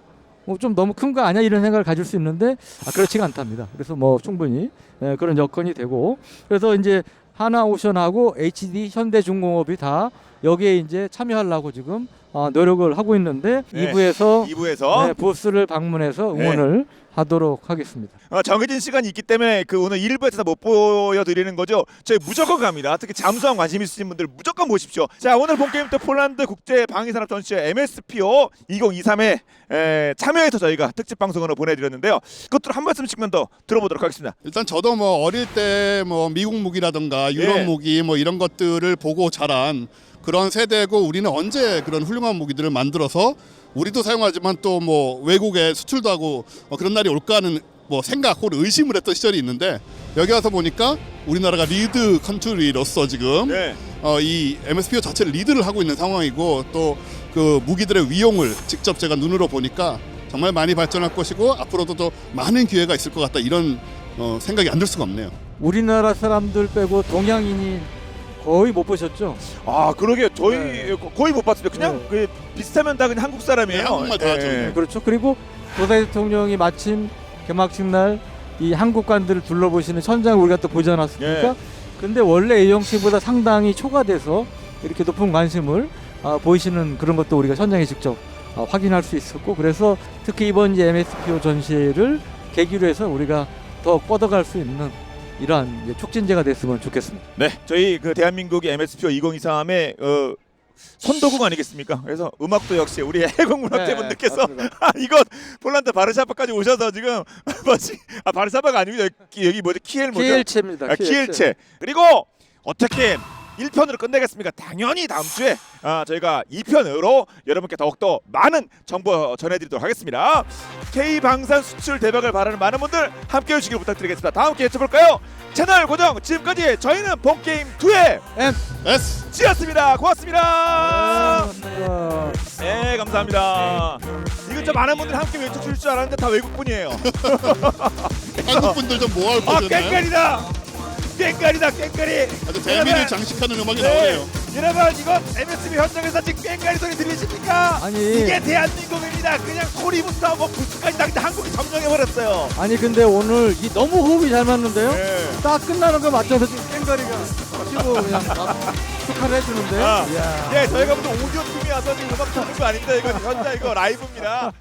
좀 너무 큰 거 아니야 이런 생각을 가질 수 있는데 그렇지가 않답니다. 그래서 뭐 충분히 그런 여건이 되고 그래서 이제 하나오션하고 HD 현대중공업이 다 여기에 이제 참여하려고 지금 노력을 하고 있는데
네.
2부에서 보스를 방문해서 응원을 하도록 하겠습니다.
정해진 시간이 있기 때문에 그 오늘 1부에서 못 보여드리는 거죠. 저희 무조건 갑니다. 특히 잠수함 관심 있으신 분들 무조건 보십시오. 자, 오늘 본 게임 또 폴란드 국제 방위산업 전시회 MSPO 2023에 참여해서 저희가 특집 방송으로 보내드렸는데요. 그것들 한 말씀씩만 더 들어보도록 하겠습니다.
일단 저도 뭐 어릴 때 뭐 미국 무기라든가 유럽
예.
무기 뭐 이런 것들을 보고 자란 그런 세대고 우리는 언제 그런 훌륭한 무기들을 만들어서 우리도 사용하지만 또 뭐 외국에 수출도 하고 그런 날이 올까 하는 뭐 생각 혹은 의심을 했던 시절이 있는데 여기 와서 보니까 우리나라가 리드 컨트리로서 지금
네.
이 MSPO 자체를 리드를 하고 있는 상황이고 또 그 무기들의 위용을 직접 제가 눈으로 보니까 정말 많이 발전할 것이고 앞으로도 더 많은 기회가 있을 것 같다 이런 생각이 안 들 수가 없네요.
우리나라 사람들 빼고 동양인이 거의 못 보셨죠?
아, 그러게 저희 거의 못 봤습니다. 그냥 그 비슷하면 다 그냥 한국 사람이에요.
네, 한국말 다 하죠.
예.
그렇죠. 그리고 도사 대통령이 마침 개막식 날 이 한국관들을 둘러보시는 현장을 우리가 또 보지 않았습니까?
예.
근데 원래 A형식보다 상당히 초과돼서 이렇게 높은 관심을 보이시는 그런 것도 우리가 현장에 직접 확인할 수 있었고 그래서 특히 이번 이제 MSPO 전시회를 계기로 해서 우리가 더 뻗어갈 수 있는 이러한 이제 촉진제가 됐으면 좋겠습니다.
네, 저희 그 대한민국의 MSPO 2023의 선도국 아니겠습니까? 그래서 음악도 역시 우리 해군문학재분들께서 이곳 폴란드 바르샤바까지 오셔서 지금 바르샤바가 아닙니다. 여기 뭐지? 키엘 뭐죠?
키엘체입니다.
키엘체. 그리고 어떻게 1편으로 끝내겠습니까? 당연히 다음 주에 저희가 2편으로 여러분께 더욱더 많은 정보 전해드리도록 하겠습니다. K방산 수출 대박을 바라는 많은 분들 함께해 주시길 부탁드리겠습니다. 다음 기회에 볼까요? 채널 고정 지금까지 저희는 본게임 2의 MSG였습니다. 고맙습니다. 네, 감사합니다. 이거 좀 많은 분들이 함께 외쳐줄 줄 알았는데 다 외국분이에요.
한국 분들 좀 모아올 거잖아요.
깽깔이다. 깽깔이.
아주 대미를 장식하는 음악이 나오네요.
여러분 이건 MSB 현장에서 지금 깽깔이 소리 들리십니까?
아니
이게 대한민국입니다. 그냥 소리부터 뭐 부스까지 다 한국이 점령해버렸어요.
아니 근데 오늘 이 너무 호흡이 잘 맞는데요?
네.
딱 끝나는 거 맞춰서 지금 깽가리가 치고 그냥 축하를 해주는데요? 이야.
예, 저희가 무슨 오디오 팀이 와서 지금 음악 듣는 거 아닙니다. 이거 현장 이거 라이브입니다.